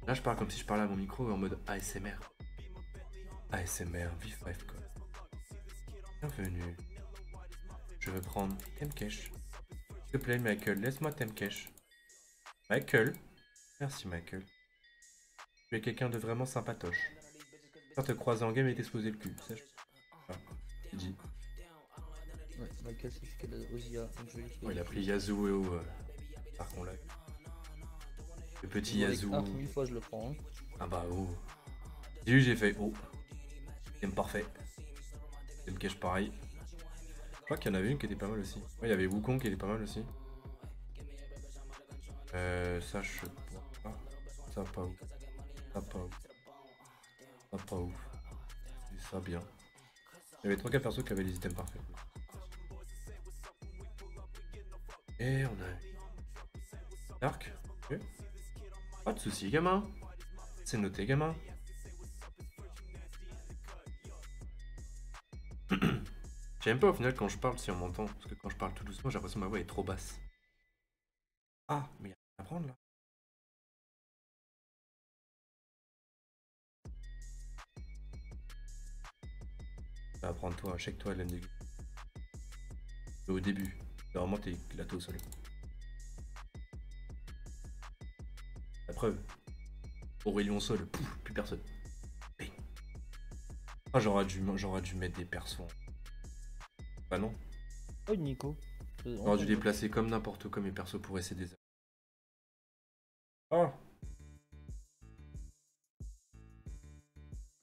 Là, je parle comme si je parlais à mon micro en mode ASMR. ASMR, V5 quoi. Bienvenue. Je veux prendre Temkesh. S'il te plaît, Michael, laisse-moi Temkesh. Michael. Merci, Michael. Tu es quelqu'un de vraiment sympatoche. Quand te croiser en game et t'exposer le cul. Ça, je... Ah, il dit. Ouais, Michael, c'est ce qu'elle a aussi à une jolie Oh, il a pris exposition. Yasuo par contre là. Le Je petit joue avec Yasuo. Arc 1000 fois, je le prends. Hein. Ah bah oh. J'ai fait oh. Game parfait. Temkesh pareil. Je crois qu'il y en avait une qui était pas mal aussi. Ouais, il y avait Wukong qui était pas mal aussi. Ça, je sais pas. Ça, pas ouf. Ça, pas ouf. Ça, pas ouf. C'est ça, bien. Il y avait 3-4 persos qui avaient les items parfaits. Et on a Dark. Ok. Pas de soucis, gamin. C'est noté, gamin. J'aime pas au final quand je parle si on m'entend. Parce que quand je parle tout doucement, j'ai l'impression que ma voix est trop basse. Ah, mais il y a rien à prendre là. Ça va prendre toi, check-toi, laine de... Au début. Normalement, t'es éclaté au sol. La preuve. Aurélien sol, pouf, plus personne. Bing. Ah, j'aurais dû mettre des persos. Bah non. Oh, Nico. J'aurais dû les placer comme n'importe quoi mes persos pour essayer des... Ah.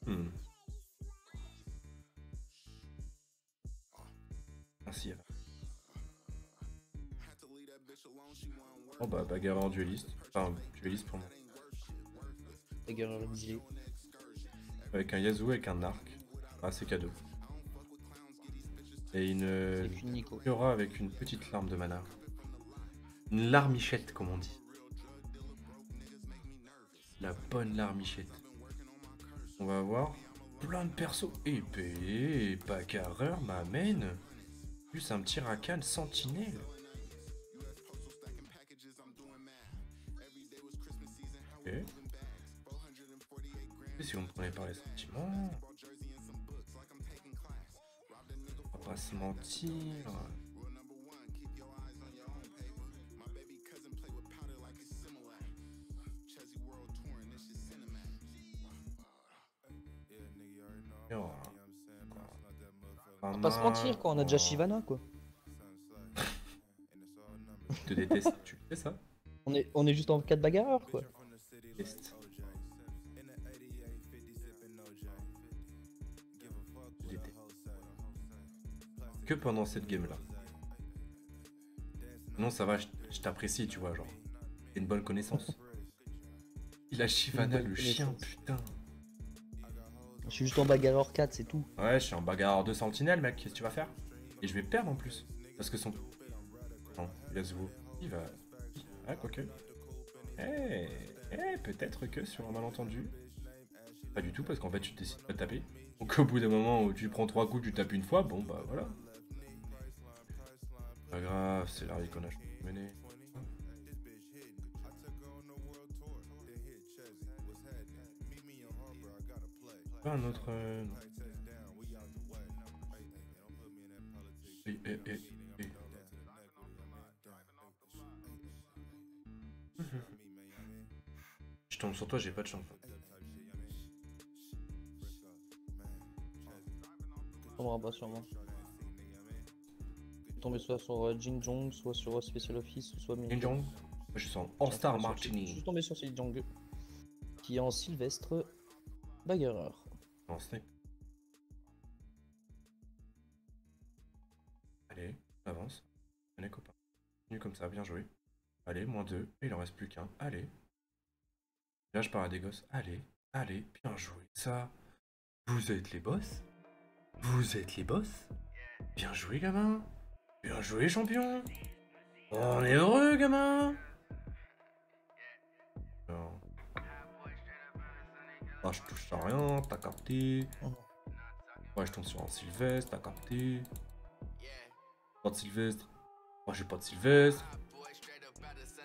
Hmm. Merci. Oh bah bagarreur dueliste. Enfin, dueliste pour moi. Bagarreur DJ. Avec un Yasuo, avec un arc. Ah, c'est cadeau. Et une Et puis Nico. Fiora avec une petite larme de mana. Une larmichette, comme on dit. La bonne larmichette. On va avoir plein de persos. Épée, bagarreur m'amène. Plus un petit Rakan sentinelle. Ok. Et si on me prenait par les sentiments. On va pas se mentir. On va pas se mentir, quoi. On a déjà Shyvana, quoi. Je te déteste. Tu le sais ça? On est juste en 4 bagarreurs, quoi. Déteste. Je déteste. Que pendant cette game là. Non, ça va, je t'apprécie, tu vois, genre. C'est une bonne connaissance. Il a Shyvana, le chien, putain. Je suis juste en bagarreur 4, c'est tout. Ouais, je suis un bagarreur de sentinelle, mec. Qu'est-ce que tu vas faire? Et je vais perdre en plus. Parce que son. Non, Yasuo. Il va. Ah, quoique. Peut-être que sur un malentendu. Pas du tout, parce qu'en fait, tu décides pas de taper. Donc, au bout d'un moment où tu prends 3 coups, tu tapes une fois, bon, bah voilà. Pas grave, c'est la vie qu'on a menée. Pas un autre. Je tombe sur toi, j'ai pas de chance. On tombera pas sur moi. Je suis tombé soit sur Jin Jong, soit sur Special Office, soit Min. Jin Jong. Je suis en All-Star Martini. Je suis tombé sur Jin Jong, qui est en Sylvestre bagarreur. En snipe. Allez, avance. Allez, copain. Continue comme ça, bien joué. Allez, -2. Et il en reste plus qu'un. Allez. Là, je pars à des gosses. Allez, allez, bien joué. Ça. Vous êtes les boss? Vous êtes les boss? Bien joué, gamin. Bien joué, champion. On est heureux, gamin. Non. Ah, je touche à rien, t'as capté. Ouais, je tombe sur un Sylvestre, t'as capté. Pas de Sylvestre. Moi, j'ai pas de Sylvestre.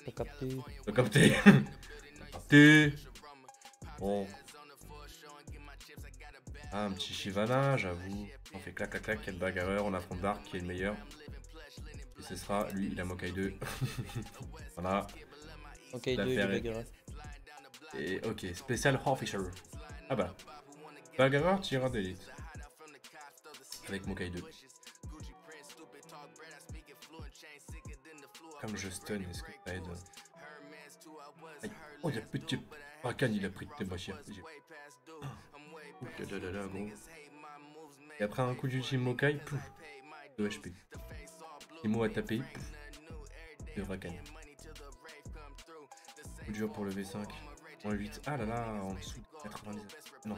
T'as capté. T'as capté. T'as capté. Bon. Ah, un petit Shyvana, j'avoue. On fait clac clac clac, quel bagarreur, on affronte Dark qui est le meilleur. Et ce sera lui, il a Mokai 2. Voilà. Ok, La 2 et ferrée. bagarre. Et ok, spécial Officer. Ah bah. Bagarreur tireur d'élite. Avec Mokai 2. Comme je stun, est-ce que ça aide? Aïe. Oh, il y a petit Rakan, il a pris de tes machines. Oh là là là, gros. Et après un coup d'ultime Mokai, pouf, 2 HP. Imo a tapé, pouf, de Rakan. Coup dur pour le V5. Moins 8. Ah là là, en dessous de 90. Non.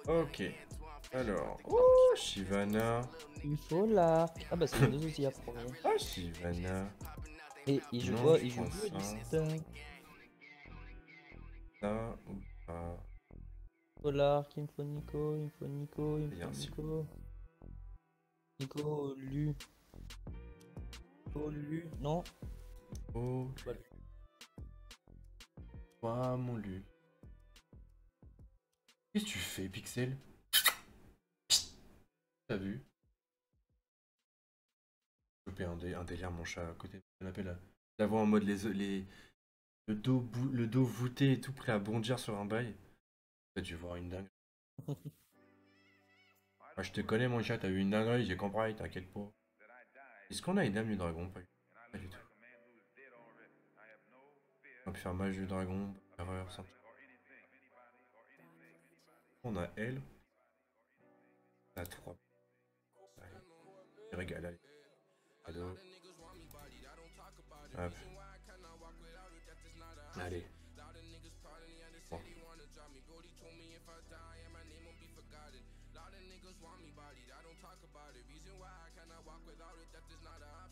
Ok. Alors. Oh, Shyvana. Il faut l'arc. Ah bah c'est les deux aussi après. Ah, Shyvana. Et il joue Non, quoi? je Il joue prends ça. dueliste. Ça ou ça. Il faut l'arc, il me faut Nico, il me faut Nico, il me Il y a faut un Nico. Nico, Lu. Nico, Lu. Non. Oh. Voilà. Toi, mon Lu. Qu'est-ce que tu fais, Pixel? T'as vu? J'ai chopé un délire, mon chat, à côté de la canapé là. D'avoir en mode le dos voûté et tout prêt à bondir sur un bail. T'as dû voir une dingue. Ah, je te connais, mon chat, t'as eu une dinguerie, j'ai compris, t'inquiète pas. Est-ce qu'on a une dame du dragon? Pas du tout. On peut faire mage du dragon, erreur, simple. On a elle. On a 3. Régale, allez. Ado. Hop. Allez. Bon.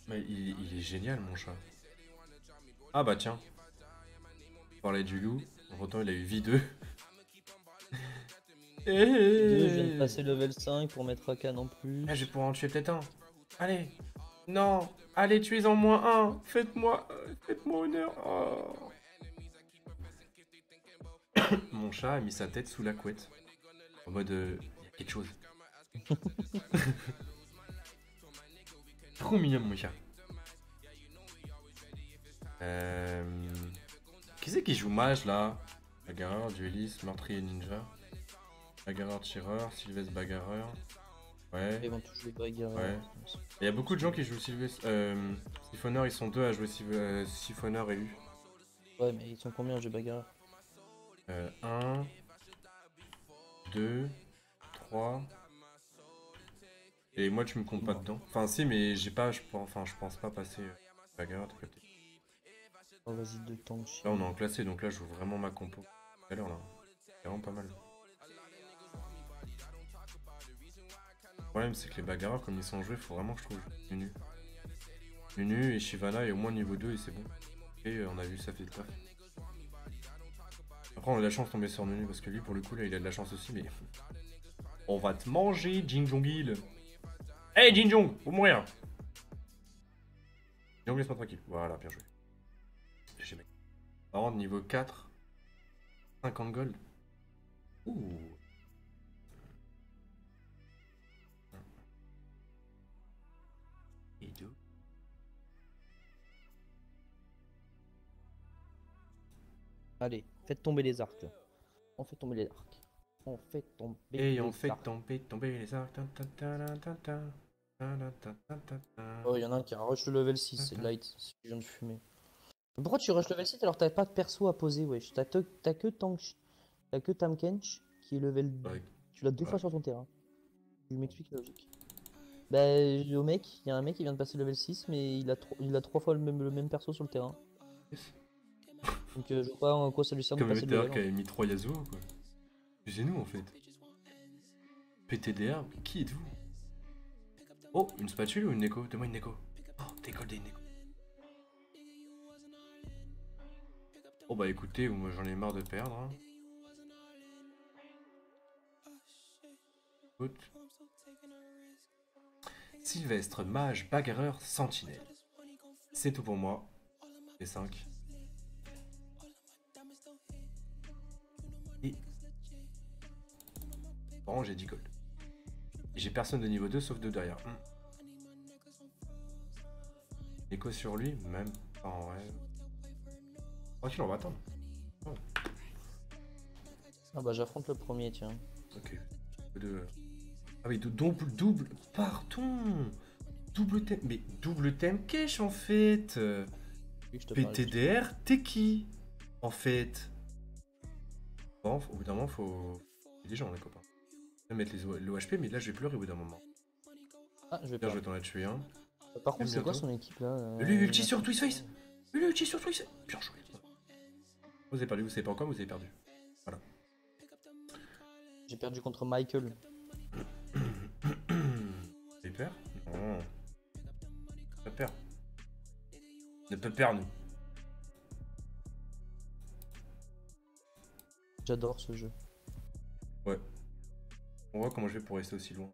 Mais il est génial, mon chat. Ah bah tiens. On parlait du loup. Pourtant, il a eu vie 2. Je viens de passer level 5 pour mettre Rakan en plus. Ah, je vais pouvoir en tuer peut-être un. Allez. Non. Allez, tuez-en moins un. Faites-moi honneur. Oh. Mon chat a mis sa tête sous la couette. En mode, il y a quelque chose. Trop mignon, mon chat. Qui c'est qui joue mage là? Bagarreur, dueliste, meurtrier ninja. Bagarreur, tireur, Sylvestre bagarreur. Ouais. Ils vont tous jouer bagarre. Ouais. Il y a beaucoup de gens qui jouent Sylvestre. Siphonneur, ils sont deux à jouer Siphonneur et U. Ouais, mais ils sont combien de jeux bagarre? 1, 2, 3. Et moi, tu me comptes pas dedans. Enfin, si, mais j'ai pas. Je pense pas passer bagarreur, t'as capté. Oh, vas-y, de temps. Là, on est en classé, donc là, je joue vraiment ma compo. Tout à l'heure, là. C'est vraiment pas mal. Le problème, c'est que les bagarreurs, comme ils sont joués, faut vraiment que je trouve Nunu. Nunu et Shyvana est au moins niveau 2 et c'est bon. Et on a vu ça fait le taf. Après, on a de la chance de tomber sur Nunu parce que lui, pour le coup, là, il a de la chance aussi, mais. On va te manger, Jin Jong-il. Hey, Jin Jong, faut mourir. Jin Jong, laisse-moi tranquille. Voilà, bien joué. J'ai mec. Par contre, niveau 4, 50 gold. Ouh. Et deux. Allez, faites tomber les arcs là. On fait tomber les arcs. On fait tomber Et les on fait arcs. tomber les arcs. Oh, il y en a un qui a rush le level 6, c'est Light, si je viens de fumer. Mais pourquoi tu rush level 6 alors t'as pas de perso à poser, wesh? T'as que Tank, t'as que Tamkench qui est level. Ouais. Tu l'as deux fois sur ton terrain. Je m'explique la logique. Bah, au mec, il y a un mec qui vient de passer level 6, mais il a 3 fois le même perso sur le terrain. Donc je vois pas en quoi ça lui sert de Comme le passer le MTR level. qui avait mis 3 Yasuo, quoi. C'est nous en fait. PTDR, qui êtes-vous? Oh, une spatule ou une Neko? Donne-moi une Neko. Oh, décolle une Neko. Oh bah écoutez, moi j'en ai marre de perdre. Hein. Écoute. Sylvestre, mage, bagarreur, sentinelle. C'est tout pour moi. Les 5. Et... Bon, j'ai 10 gold. Et j'ai personne de niveau 2 sauf 2 derrière. Écho sur lui, même pas en rêve. Tranquille, on va attendre. Oh. Ah bah j'affronte le premier, tiens. Ok. Ah oui, double, pardon. Double thème, mais double thème cache en fait. Oui, je te parle. PTDR, t'es qui en fait? Bon, au bout d'un moment, faut... Déjà, on est copains. Je vais mettre l'OHP, mais là, je vais pleurer au bout d'un moment. Ah, je vais Bien, pas. je vais t'en tuer un. Par contre, c'est quoi bientôt. son équipe là Lui, ulti sur Twistface. Lui, ulti sur Twistface. Bien joué. Vous avez perdu, vous savez pas encore, vous avez perdu. Voilà. J'ai perdu contre Michael. T'as peur? Non. Pas peur. Ne peut perdre, nous. J'adore ce jeu. Ouais. On voit comment je vais pour rester aussi loin.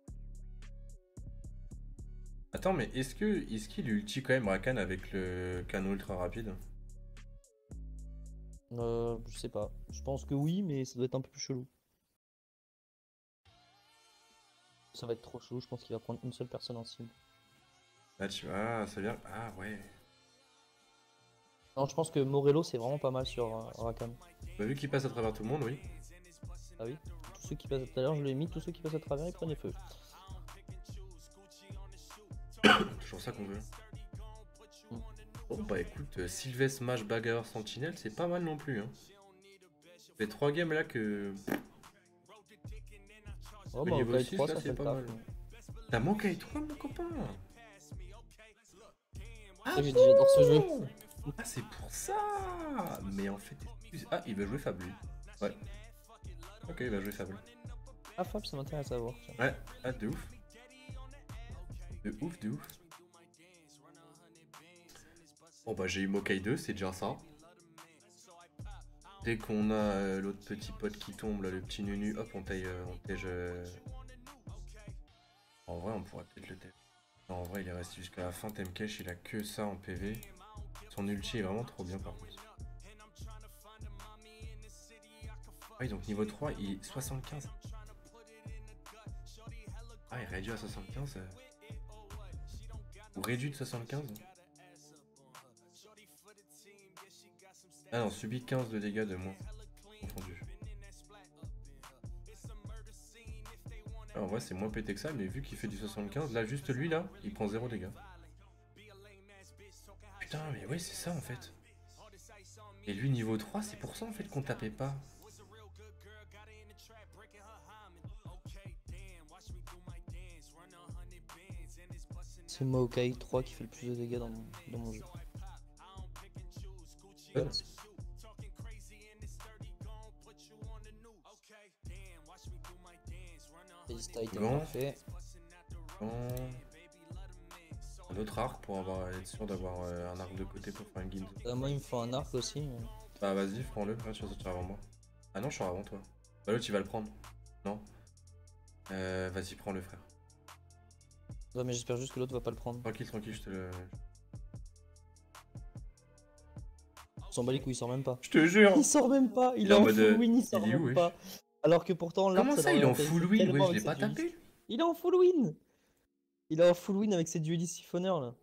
Attends, mais est-ce qu'il ulti quand même Rakan avec le canon ultra rapide? Je sais pas. Je pense que oui, mais ça doit être un peu plus chelou. Ça va être trop chelou, je pense qu'il va prendre une seule personne en cible. Là, tu vois, ça vient. Ah ouais. Non, je pense que Morello c'est vraiment pas mal sur Rakan. Bah, vu qu'il passe à travers tout le monde, oui. Ah oui. Tous ceux qui passent tout à l'heure, je l'ai mis, tous ceux qui passent à travers, ils prenaient feu. Toujours ça qu'on veut. Bon bah écoute, Sylvestre, Mage, Bagarre, Sentinelle, c'est pas mal non plus. Hein. Ça fait 3 games là que... Oh Au bah niveau au 6, 3 là, ça c'est fait le pas taf. mal. T'as manqué avec 3 mon copain. Ah J'ai dit j'adore ce jeu. Ah c'est pour ça. Mais en fait... Ah, il va jouer Fable lui. Ouais. Ok, il va jouer Fable. Ah Fab, ça m'intéresse à voir. Tiens. Ouais, ah de ouf. De ouf, de ouf. Bon bah j'ai eu Mokai 2, c'est déjà ça. Dès qu'on a l'autre petit pote qui tombe, là, le petit nunu, hop, on tège. En vrai, on pourrait peut-être le tège. Non, en vrai, il est resté jusqu'à la fin. Temkesh, il a que ça en PV. Son ulti est vraiment trop bien par contre. Ah oui, donc niveau 3, il est 75. Ah, il est réduit à 75. Ou réduit de 75. Ah non, subit 15 de dégâts de moins. Confondu. Ah, en vrai, c'est moins pété que ça, mais vu qu'il fait du 75, là, juste lui, là, il prend 0 dégâts. Putain, mais oui, c'est ça en fait. Et lui, niveau 3, c'est pour ça en fait qu'on tapait pas. C'est Maokai 3 qui fait le plus de dégâts dans mon jeu. Ouais. Face Titan Bon. parfait. Bon. Un autre arc pour être sûr d'avoir un arc de côté pour faire un guild. Moi il me faut un arc aussi. Mais... Bah vas-y, prends-le, tu vas sortir avant moi. Ah non, je suis avant toi. Bah l'autre il va le prendre. Non. Vas-y, prends-le frère. Ouais, mais j'espère juste que l'autre va pas le prendre. Tranquille, tranquille, je te le... On s'en bat les couilles, il sort même pas. Je te jure. Il sort même pas, il Il est est en en mode, full win, il sort il est où, même wesh pas. Alors que pourtant là, Comment ça, il est en full win? Ouais, je l'ai pas tapé. Il est en full win. Il est en full win avec ses duelistes siphonneurs là.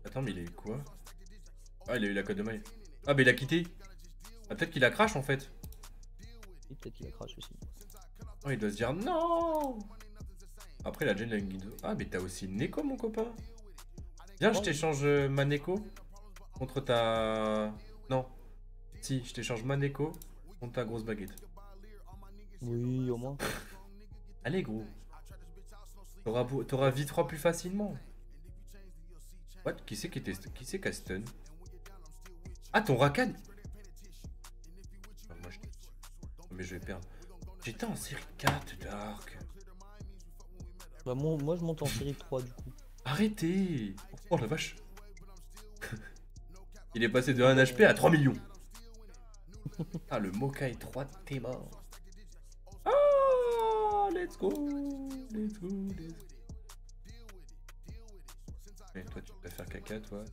Attends, mais il a eu quoi? Ah, il a eu la code de maille. Ah, mais il a quitté. Ah, peut-être qu'il a crash en fait. Et peut-être qu'il a crash aussi. Oh, il doit se dire non. Après, il a déjà une guido. Ah, mais t'as aussi une Neko, mon copain. Viens, je t'échange ma Neko contre ta... Non. Si, je t'échange ma Neko contre ta grosse baguette. Oui, au moins. Allez, gros. T'auras V3 plus facilement. What? Qui c'est qui a stun? Ah, ton Rakan? Ah, moi, mais je vais perdre. J'étais en série 4 Dark. Bah moi je monte en série 3 du coup. Arrêtez. Oh la vache. Il est passé de 1 HP à 3 millions. Ah, le Mokai 3, t'es mort. Ah, let's go. Mais toi, tu peux faire caca, toi.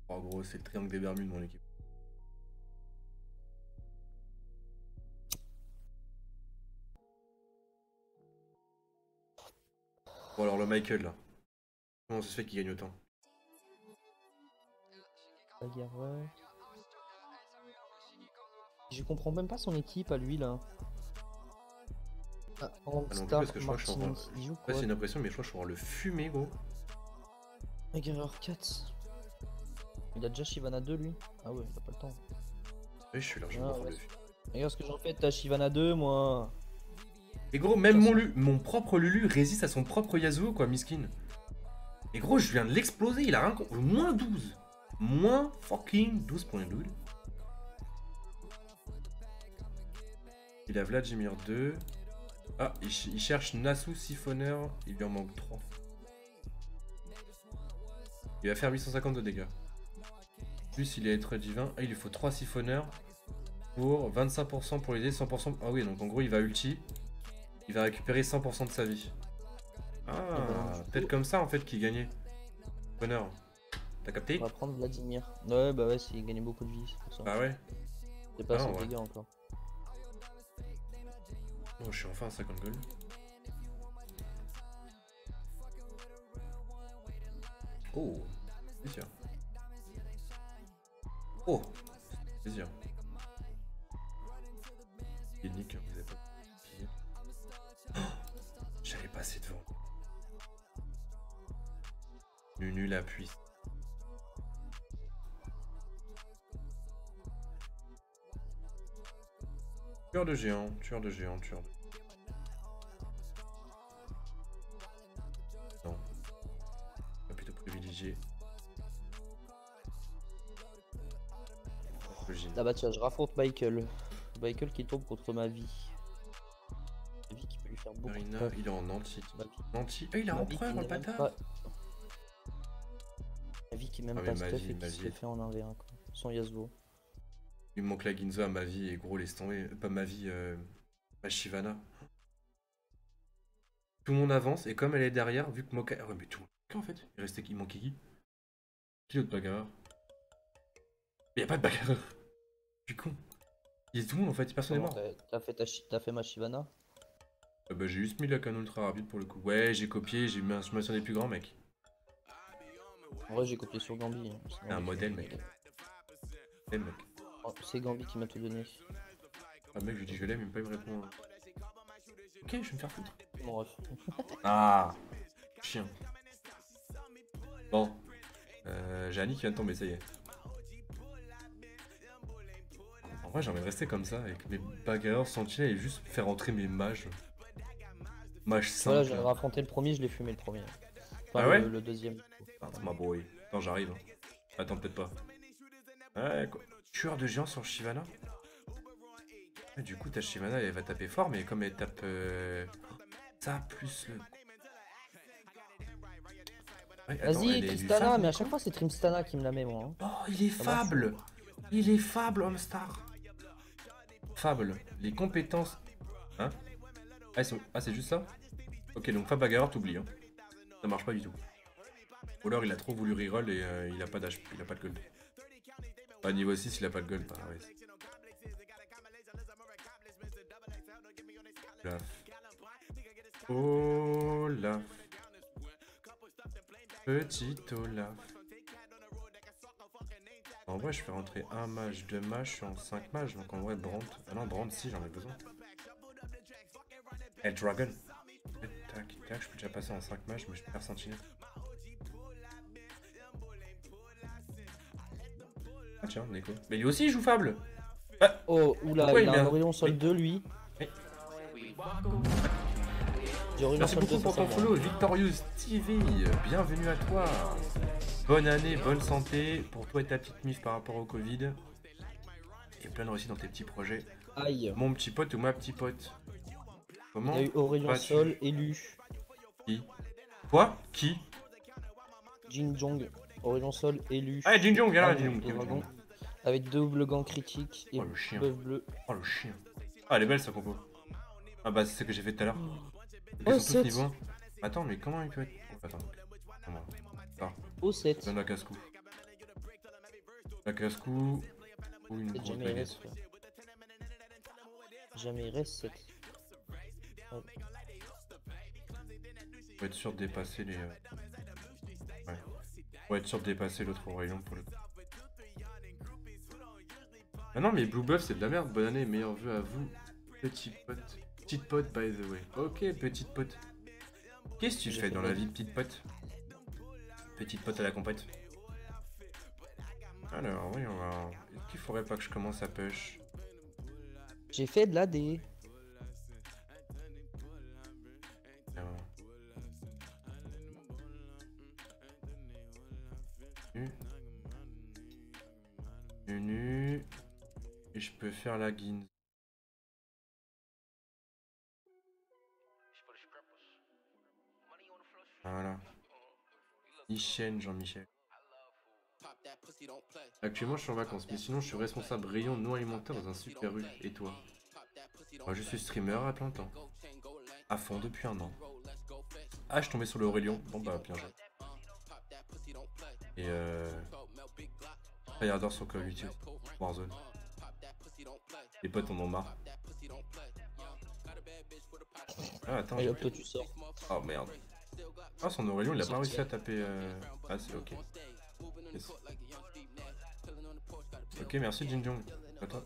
En gros, c'est le triangle des Bermudes, mon équipe. Bon, alors le Michael, là. Comment ça se fait qu'il gagne autant? Bagarreur. Je comprends même pas son équipe à lui là. Ah, Ah non plus, Star parce que je crois que je suis en Martin. train... Il joue Ouais, quoi? c'est une impression, mais je crois que je suis en train de le fumer, gros. Bagarreur 4. Il a déjà Shyvana 2 lui. Ah ouais, il a pas le temps. Oui, je suis largement en train de ouais. le fumer. Regarde ce que j'en fais, t'as Shyvana 2, moi. Et gros, même mon propre Lulu résiste à son propre Yasuo, quoi, miskin. Et gros, je viens de l'exploser, il a rien... Moins 12. Moins fucking 12 points, dude. Il a Vladimir 2. Ah, il cherche Nasu Siphonneur, il lui en manque 3. Il va faire 850 de dégâts. Plus il est être divin. Ah, il lui faut 3 siphonneurs pour 25% pour l'aider, 100%. Ah oui, donc en gros, il va ulti. Il va récupérer 100% de sa vie. Ah, peut-être comme ça en fait qu'il gagnait. Bonheur. T'as capté? On va prendre Vladimir. Ouais, bah ouais, il gagnait beaucoup de vie, c'est pour ça. Bah ouais. C'est pas Ah, assez de ouais. dégâts encore. Oh, je suis enfin à 50 gold. Oh, plaisir. Oh, plaisir. Nick, vous avez pas pillé. Oh, j'allais passer devant. Nunu la puisse. Tueur de géant, tueur de géant, tueur de... Non. On va plutôt privilégier. Ah bah tiens, je raffronte Michael. Michael qui tombe contre ma vie. Ma vie qui peut lui faire beaucoup Marina, de taf. il est en anti. Ma vie- Anti. Ah, il est ma vie empereur, qui le n'est même bâtard. pas- Ma vie qui est même Ah, mais pas ma stuff vie, et ma qui se vie. fait en 1v1 quoi. Sans Yasuo. Il me manque la Ginzo à ma vie et gros, laisse tomber. Pas ma vie, ma Shyvana. Tout le monde avance et comme elle est derrière, vu que Moka. Ah ouais, mais tout le monde. En fait, il restait qui? Il manquait qui? Qui l'autre bagarreur? Mais y a pas de bagarreur. Je suis con. Il y a tout le monde en fait, personne n'est Comment mort. t'as fait ma Shyvana? Bah, j'ai juste mis la canon ultra rapide pour le coup. Ouais, j'ai copié, je me suis des plus grands, mec. En vrai, j'ai copié sur Gambi. Hein. C'est un modèle, mec. Eh, mec. Oh, c'est Gambi qui m'a tout donné. Ah, mec, je lui dis je l'aime, il me répond. Ok, je vais me faire foutre. Mon ref. Ah, chien. Bon. J'ai Annie qui vient de tomber, ça y est. En vrai, j'ai envie de rester comme ça, avec mes bagarreurs sentinelles et juste faire entrer mes mages. Mages 5. Voilà, j'ai raffronté le premier, je l'ai fumé le premier. Enfin, Ah ouais le deuxième. Ah, c'est ma boy. Attends, j'arrive. Hein. Attends, peut-être pas. Ouais, quoi. Tueur de géant sur Shyvana. Et du coup, ta Shyvana, elle va taper fort, mais comme elle tape ça, plus le... Ouais, attends, Vas-y, elle est du Tristana, Fable, mais à quoi. chaque fois c'est Tristana qui me la met moi. Hein. Oh, il est fable. Il est fable, Homestar. Fable. Les compétences... Hein? Ah, c'est juste ça? Ok, donc Fab Bagarreur, t'oublies. Hein. Ça marche pas du tout. Ou alors il a trop voulu reroll et il a pas d'HP, il a pas de gold. Bah, niveau 6, il a pas de gold. Bah, ouais. Olaf. Olaf. Petit Olaf. En vrai, je fais rentrer un mage, 2 mages, je suis en 5 mages, donc en vrai, Brand. Ah non, Brand, si, j'en ai besoin. Eh, Dragon. Tac, tac, je peux déjà passer en 5 mages, mais je perds sentinelle. Ah tiens, Neko. Mais lui aussi il joue Fable. Ah, Oh, oula, pourquoi il a met un Orion Sol 2 lui. Oui. J'ai Orion Merci Sol 2 beaucoup pour ton follow, Victorious TV. Bienvenue à toi. Bonne année, bonne santé pour toi et ta petite mif par rapport au Covid. Et plein de réussite dans tes petits projets. Aïe. Mon petit pote ou ma petite pote. Comment Il y a eu Aurélien vas-tu? Sol, élu. Qui? Quoi? Qui? Jin Jong, Aurélien Sol, élu. Ah, Jin Jong, viens là, Dragon Jin et Jong. Dragon, avec double gants critiques et Oh le chien. buff bleu. Oh le chien. Ah, elle est belle sa compo. Ah bah c'est ce que j'ai fait tout à l'heure. Ils Oh, sont tous 7. niveau 1. Attends, mais comment il peut être... Oh, attends. Comment? Ah, Au 7. donne la casse-cou. La casse-cou. Ou une grosse Jamais baguette. RS, frère. Jamais RS 7. Ouais. Faut être sûr de dépasser les... Ouais. Faut être sûr de dépasser l'autre Aurélien pour le coup. Ah non mais Blue Buff c'est de la merde. Bonne année, meilleurs vœux à vous. Petit pote. Petite pote by the way. Ok, petite pote. Qu'est-ce que tu fais dans la vie, petite pote? Petite pote à la compète. Alors, oui, on va... Est-ce qu'il faudrait pas que je commence à push? J'ai fait de l'AD. Nu. Et je peux faire la guine. Voilà. Michel, Jean-Michel. Actuellement, je suis en vacances, mais sinon, je suis responsable rayon non alimentaire dans un super U. Et toi? Moi, je suis streamer à plein temps. À fond depuis un an. Ah, je suis tombé sur le Aurélien. Bon, bah, bien joué. Et Tryharders sur Call of Duty. Warzone. Les potes en ont marre. Ah, attends. Et hop, toi, tu sors. Oh merde. Ah, son Aurélien, il a pas réussi à taper. Ah, c'est ok. Yes. Ok, merci Jin Jong. Attends.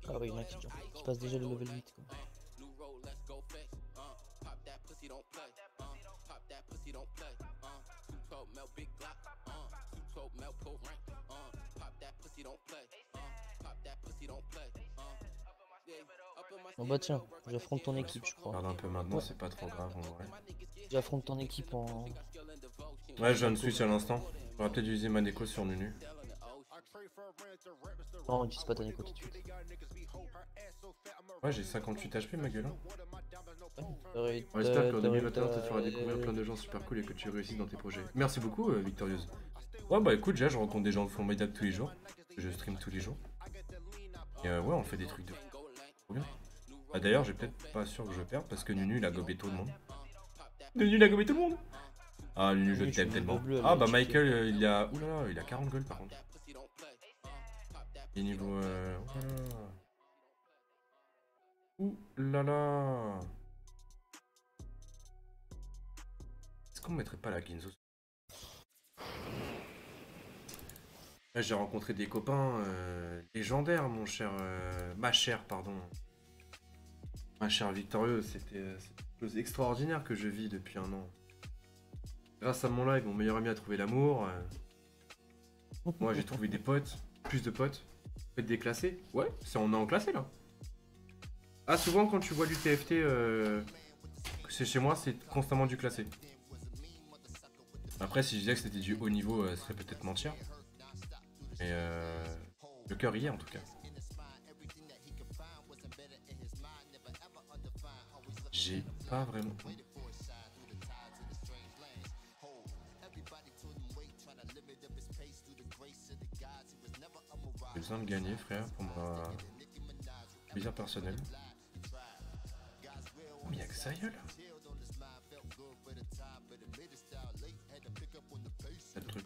Ah oui, il y en a qui passe déjà le level 8. Quoi. Bon bah tiens, j'affronte ton équipe, je crois. Regarde un peu maintenant, c'est pas trop grave en vrai. J'affronte ton équipe en... Ouais, je viens de switch à l'instant. J'aurais peut-être utilisé ma déco sur Nunu. Non, on utilise pas ta Nico tout de suite. Ouais, j'ai 58 HP ma gueule. Hein. Ouais, J'espère qu'en 2021 tu feras découvrir plein de gens super cool et que tu réussisses dans tes projets. Merci beaucoup, Victorieuse. Ouais, bah écoute, déjà je rencontre des gens formidables tous les jours. Je stream tous les jours. Et ouais, on fait des trucs de trop bien. Ah, d'ailleurs, j'ai peut-être pas sûr que je perde parce que Nunu il a gobé tout le monde. Nunu il a gobé tout le monde. Ah, Nunu, je t'aime tellement. Ah, bah Michael, il a. Oulala, il a 40 gold par contre. Et niveau. Oulala. Est-ce qu'on mettrait pas la Ginzo? Là, j'ai rencontré des copains légendaires, mon cher. Ma chère, pardon. Ma chère Victorieuse, c'était une chose extraordinaire que je vis depuis un an. Grâce à mon live, mon meilleur ami a trouvé l'amour. Moi, j'ai trouvé des potes, plus de potes. Faites des classés. Ouais, on est en classé là. Ah, souvent quand tu vois du TFT, c'est chez moi, c'est constamment du classé. Après, si je disais que c'était du haut niveau, ce serait peut-être mentir. Mais le cœur y est en tout cas. J'ai pas vraiment... J'ai besoin de gagner, frère, pour ma plaisir personnel. Oh, mais y'a que ça, gueule. C'est le truc.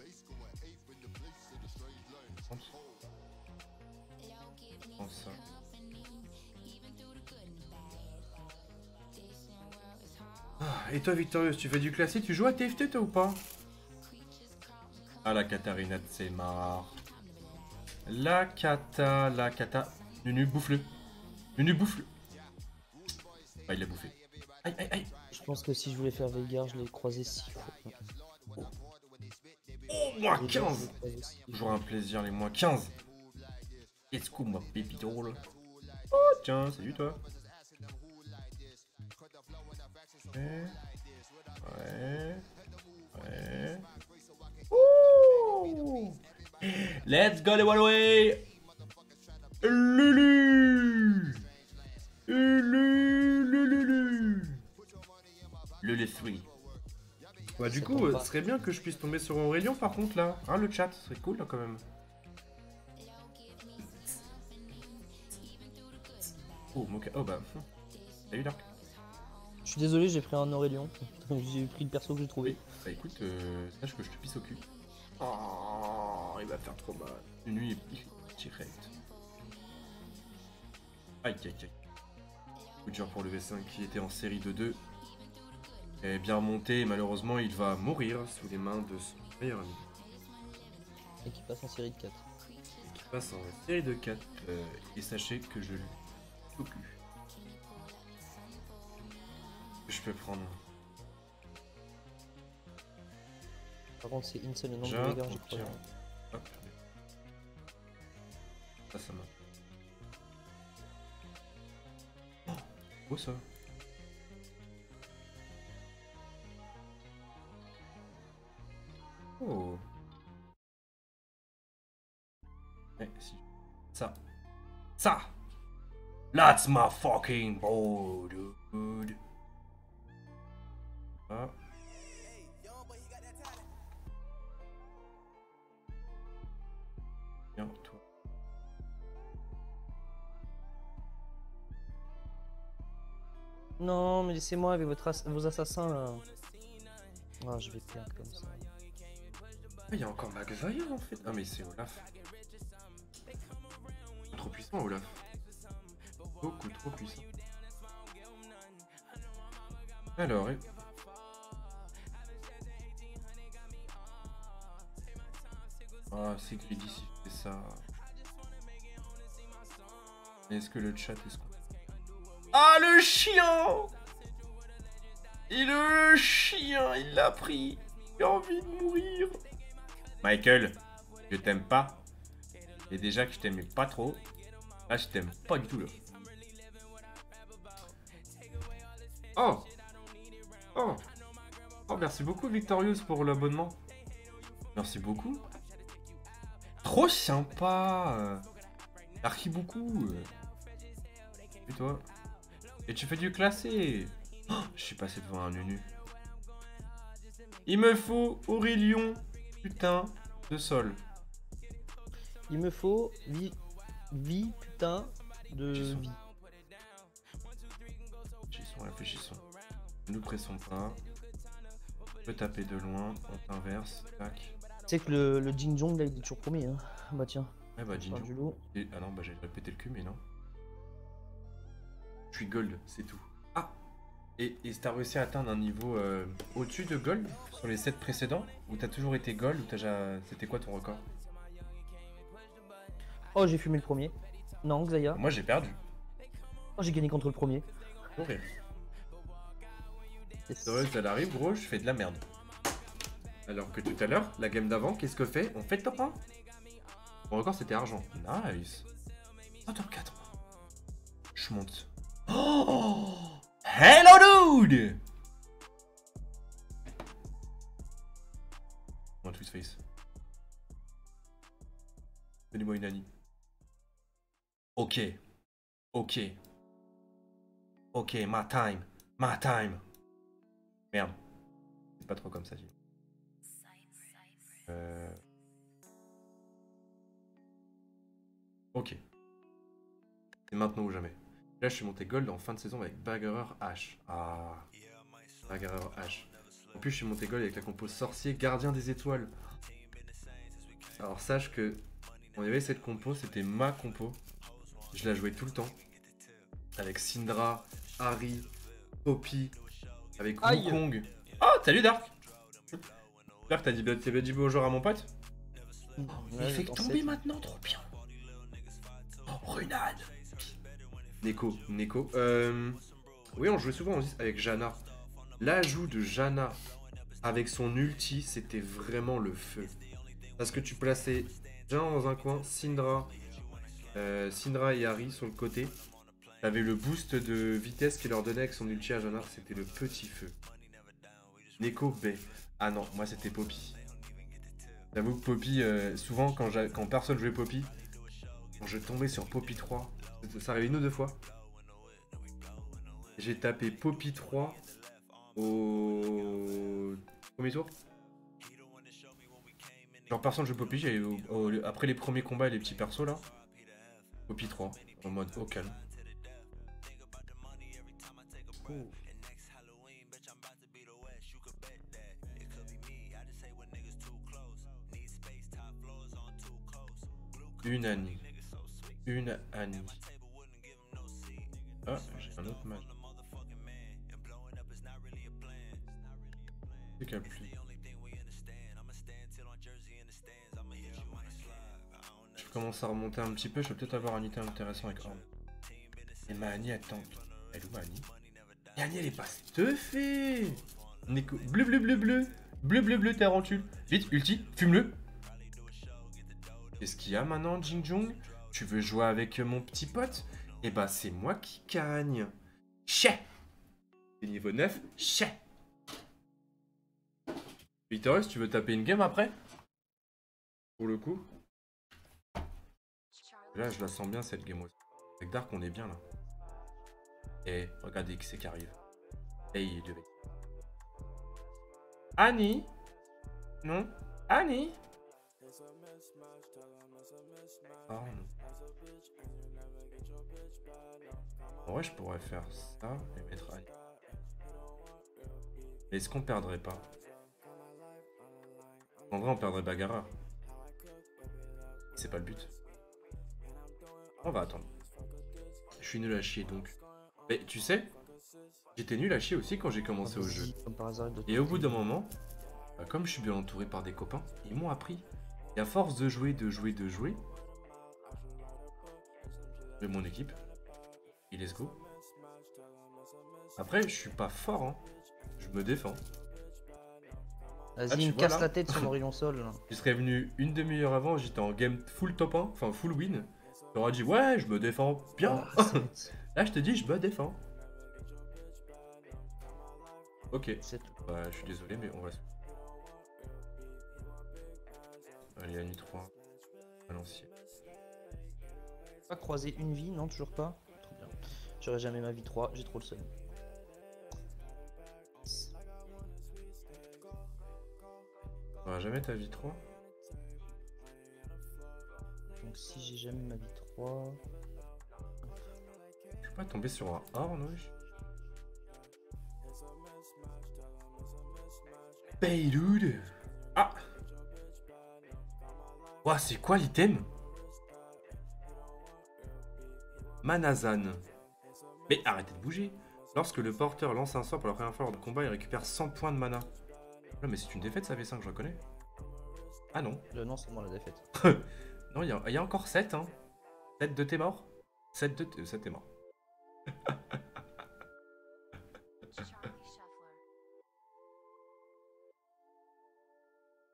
Prends ça. Ah, et toi, Victorieuse, tu fais du classé? Tu joues à TFT, toi, ou pas? Ah, la Katarina de Semar. La Kata. Nunu, bouffe-le. Nunu, bouffe-le. Ah, il l'a bouffé. Aïe, aïe, aïe. Je pense que si je voulais faire Veigar, je l'ai croisé 6 fois. Oh, moins 15. Toujours un plaisir, les moins 15. Est-ce que moi, pépito, là? Oh, tiens, salut, toi. Ouais. Ouais. Ouh. Let's go les Walloway. Lulu. Lulu. Lulu 3. Bah du Ça coup, tombe ce pas. serait bien que je puisse tomber sur Aurélien par contre là. Hein, le chat, ce serait cool là quand même. Oh, Moka. Oh bah. Salut Dark. Je suis désolé, j'ai pris un Aurélien. J'ai pris le perso que j'ai trouvé. Bah écoute, sache que je te pisse au cul. Oh, il va faire trop mal. Une nuit direct. Aïe aïe aïe. Coup dur pour le V5 qui était en série de 2. est bien monté et malheureusement il va mourir sous les mains de son meilleur ami. Et qui passe en série de 4. Qui passe en série de 4 et sachez que je lui au cul. Je peux prendre. Par contre, c'est une seule le nombre de Déjà, dégâts, j'ai tiens. crois. Hop. Ça m'a. Oh, beau ça. Oh. Ouais, si. Ça. Ça. That's my fucking boy, dude. Ah. Viens, toi. Non, mais laissez-moi avec vos assassins là. Ah, je vais perdre comme ça. Il y a encore Magzaya en fait. Ah mais c'est Olaf. Trop puissant Olaf. Beaucoup trop puissant. Alors, ah c'est greedy si je fais ça. Est-ce que le chat est-ce qu'on... Ah le chien! Et le chien, il l'a pris. J'ai envie de mourir. Michael, je t'aime pas. Et déjà que je t'aimais pas trop. Là, je t'aime pas du tout là. Oh! Oh! Oh, merci beaucoup Victorious pour l'abonnement. Merci beaucoup. Trop sympa. Merci beaucoup. Et toi? Et tu fais du classé. Oh, je suis passé devant un Nunu. Il me faut Aurélien, putain de sol. Il me faut vie putain de Réfléchissons. vie. Réfléchissons. Ne nous pressons pas. On peut taper de loin, on inverse, tac. Tu sais que le Jing Jong là il est toujours premier hein. Bah tiens. Ouais bah Jinjo. Du loup. Ah non bah j'ai pété le cul mais non. Je suis gold, c'est tout. Ah. Et t'as réussi à atteindre un niveau au-dessus de gold sur les 7 précédents? Ou t'as toujours été gold ou t'as déjà... C'était quoi ton record? Oh j'ai fumé le premier. Non Xayah. Moi j'ai perdu. Oh j'ai gagné contre le premier. Mourir. Yes. Heureuse, elle arrive, gros, je fais de la merde. Alors que tout à l'heure, la game d'avant, qu'est-ce que fait? On fait top 1. Mon record c'était argent. Nice. Oh, top 4. Je monte. Oh! Hello dude! On twist face. Donnez-moi une Annie. Ok. Ok. Ok, my time. My time. Merde. C'est pas trop comme ça, dit. Ok. C'est maintenant ou jamais. Là, je suis monté gold en fin de saison avec Baggerer H. Ah. Baggerer H. En plus, je suis monté gold avec la compo sorcier gardien des étoiles. Alors, sache que on y avait cette compo, c'était ma compo. Je la jouais tout le temps. Avec Syndra, Harry, Poppy, avec Wukong. Oh, salut Dark! Dark, t'as dit bonjour à mon pote? Ouais, Il fait que tomber maintenant, trop bien. Oh, Runade. Neko. Oui, on jouait souvent avec Janna. L'ajout de Janna avec son ulti, c'était vraiment le feu. Parce que tu plaçais Janna dans un coin, Syndra et Harry sur le côté. T'avais le boost de vitesse qu'il leur donnait avec son ulti à Janna, c'était le petit feu. Neko B. Ah non, moi c'était Poppy. J'avoue que Poppy, souvent quand personne jouait Poppy, quand je tombais sur Poppy 3, ça arrive une ou deux fois. J'ai tapé Poppy 3 au premier tour. Genre personne joue Poppy, après les premiers combats et les petits persos là. Poppy 3, en mode au calme. Ouh. Une Annie. Une Annie. Ah, j'ai un autre match. C'est qu'à plus. Je commence à remonter un petit peu, je vais peut-être avoir un item intéressant avec Orn. Et ma Annie, attends. Elle est où ma Annie? Et Annie, elle est pas stuffée. Neko. Bleu, bleu, bleu, bleu. Bleu, bleu, bleu, tarentule. Vite, ulti, fume-le. Qu'est-ce qu'il y a maintenant, Jingjong? Tu veux jouer avec mon petit pote? Eh bah, c'est moi qui gagne. Chais. C'est niveau 9. Chais. Victorious, tu veux taper une game après? Pour le coup. Là, je la sens bien cette game aussi. Avec Dark, on est bien là. Et regardez qui c'est qui arrive. Et il devait. Annie? Non? Annie? Oh non. En vrai, je pourrais faire ça et mettre Annie. Mais est-ce qu'on perdrait pas? En vrai, on perdrait Bagara. C'est pas le but. On va attendre. Je suis nul à chier donc. Mais tu sais, j'étais nul à chier aussi quand j'ai commencé au jeu. Et au bout d'un moment, bah, comme je suis bien entouré par des copains, ils m'ont appris. Et à force de jouer, j'ai mon équipe. Et let's go. Après, je suis pas fort, hein. Je me défends. Vas-y, il me casse la tête sur Orion Sol. Tu serais venu une demi-heure avant, j'étais en game full top 1, enfin full win. T'aurais dit, ouais, je me défends bien. Là, je te dis, je me défends. Ok. Bah, je suis désolé, mais on va se... Allez, Annie 3. À l'ancienne. Pas croiser une vie, non, toujours pas. Trop bien. J'aurai jamais ma vie 3, j'ai trop le seum. T'auras jamais ta vie 3? Donc si j'ai jamais ma vie 3... Je peux pas tomber sur un horn, wesh. Payload. Ah. Ouah, c'est quoi l'item? Manazan. Mais arrêtez de bouger. Lorsque le porteur lance un sort pour la première fois lors de combat, il récupère 100 points de mana. Non, mais c'est une défaite, ça V5, je reconnais. Ah non. Non, c'est moi la défaite. Non, il y a encore 7, hein. 7 de tes morts. 7 de tes... 7 est mort.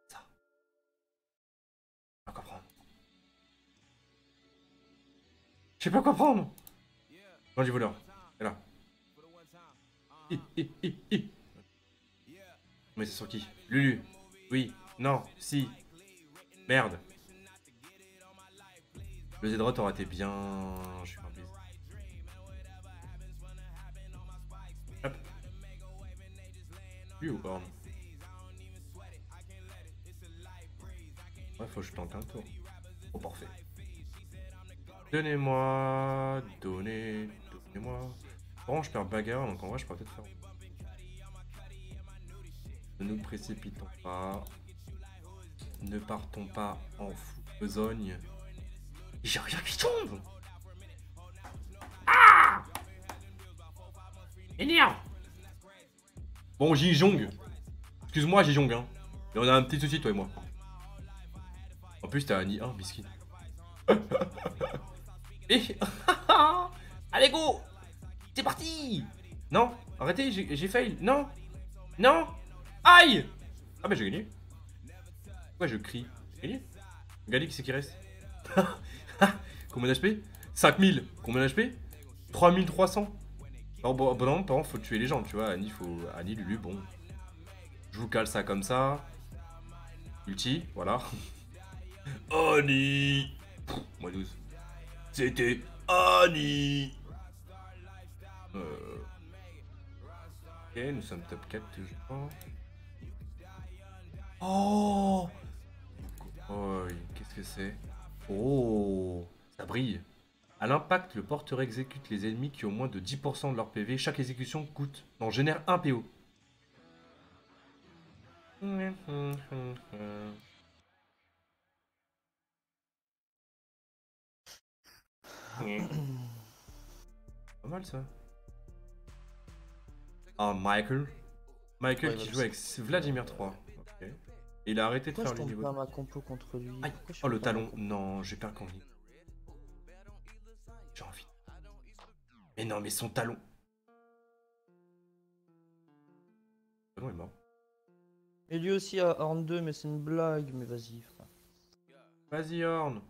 Ça. Je sais pas quoi prendre. Je sais pas quoi prendre. Non, du voleur. Et là. Mais c'est sur qui? Lulu. Oui. Non. Si. Merde. Le Z-Rot aurait été bien... Je suis pas plaisir. Hop. Lui ou Horn? Ouais, faut que je tente un tour. Oh, parfait. Donnez-moi... Donnez-moi... Bon, je perds bagarre, donc en vrai, je pourrais peut-être faire... Ne nous précipitons pas. Ne partons pas en besogne. J'ai rien qui tombe. Ah! Énerve. Bon, Jingjong. Excuse-moi, Jingjong, hein. Mais on a un petit souci, toi et moi. En plus, t'as Annie 1, biscuit. Et... Allez, go. C'est parti. Non, arrêtez, j'ai fail. Non. Non. Aïe. Ah bah j'ai gagné. Pourquoi je crie? J'ai gagné. Regardez qui c'est qui reste. Combien d'HP? 5000. Combien d'HP? 3300. Alors, bon, par contre, faut tuer les gens, tu vois. Annie, Lulu, bon. Je vous cale ça comme ça. Ulti, voilà. Annie. Moi 12. C'était Annie. Ok, nous sommes top 4 toujours. Oh. Oh, qu'est-ce que c'est? Oh, ça brille. À l'impact, le porteur exécute les ennemis qui ont moins de 10% de leur PV. Chaque exécution coûte, on génère 1 PO. Pas mal ça. Ah, Michael. Michael qui joue avec Vladimir 3. Ok. Et il a arrêté de Pourquoi faire je le tombe niveau. pas ma compo contre lui? Aïe. Pourquoi je Oh, le fais pas ma talon. compo? Non, j'ai pas envie. J'ai envie. Mais non, mais son talon. Le talon est mort. Et lui aussi à Horn 2, mais c'est une blague, mais vas-y, frère. Vas-y, Horn.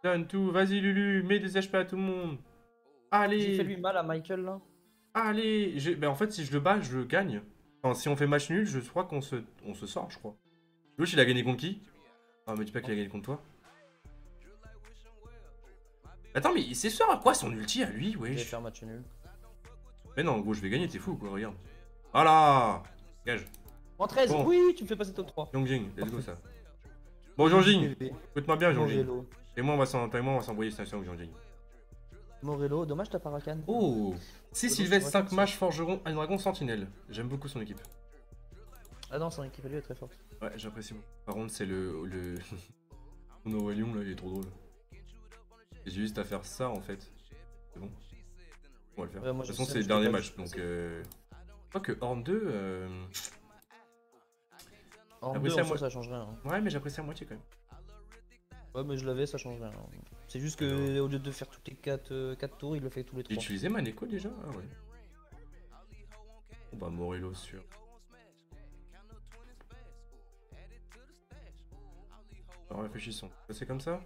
Donne tout. Vas-y, Lulu. Mets des HP à tout le monde. J'ai fait Allez. lui mal à Michael là. Allez. Ben, en fait, si je le bats, je gagne. Enfin, si on fait match nul, je crois qu'on se sort, je crois. Louche, il a gagné contre qui? Ah, me dis pas qu'il a gagné contre toi. Attends, mais il sert à quoi son ulti à lui, Je vais wesh? faire match nul. Mais non, gros, je vais gagner, t'es fou quoi, regarde. Voilà. Gage. En 13, Bon. oui, tu me fais passer top 3. Yongjing, let's go ça. Bon, Yongjing, écoute-moi bien, Yongjing. Morello. Et moi, on va s'envoyer station avec Yongjing. Morello, dommage t'as pas Rakan. Oh 6 Dommage, Sylvestre, c'est 5 mages, forgeron, un dragon sentinelle. J'aime beaucoup son équipe. Ah non, son équipe à lui est très forte. Ouais, j'apprécie beaucoup. Par contre, c'est le... Mon Aurelion, là, il est trop drôle. J'ai juste à faire ça, en fait. C'est bon. On va le faire. Ouais, moi, De toute je façon, sais, c'est le je dernier t'ai pas match, dit, donc... c'est- Je crois que Horn 2... En Après, 2, c'est à en moi. soi, ça change rien. Hein. Ouais, mais j'apprécie à moitié, quand même. Ouais, mais je l'avais, ça change rien. Hein. C'est juste que au lieu de faire toutes les 4 tours, il le fait tous les J'ai 3. utilisé Maneko déjà? Ah ouais. Bon bah Morello sûr. Alors réfléchissons. C'est comme ça?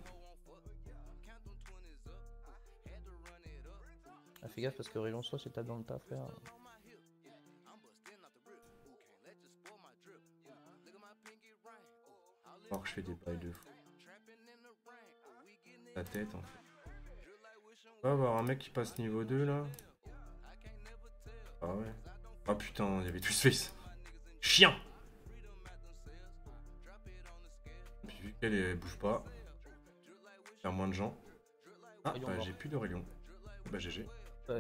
Ah, fais gaffe parce que Rayon soit c'est tape dans le tas, frère. Alors que je fais des bails de fou. La tête en fait. On va avoir un mec qui passe niveau 2 là. Ah ouais. Ah putain, il y avait Twist Face. Chien! Puis vu qu'elle bouge pas, il y a moins de gens. Ah Rayon bah mort. j'ai plus d'Aurelion. Bah GG.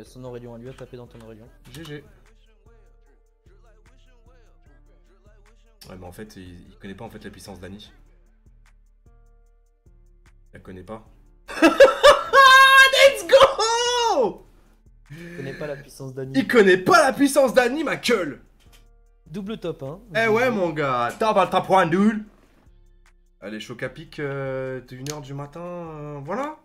Son Aurelion à lui a tapé dans ton Aurelion. GG. Ouais mais en fait il connaît pas en fait la puissance d'Annie. Il la connaît pas. Let's go! Il connaît pas la puissance d'Annie. Il connaît pas la puissance d'Annie ma gueule! Double top, hein. Eh ouais mon gars, t'as pas le point nul. Allez, choc à pic de 1h du matin, voilà.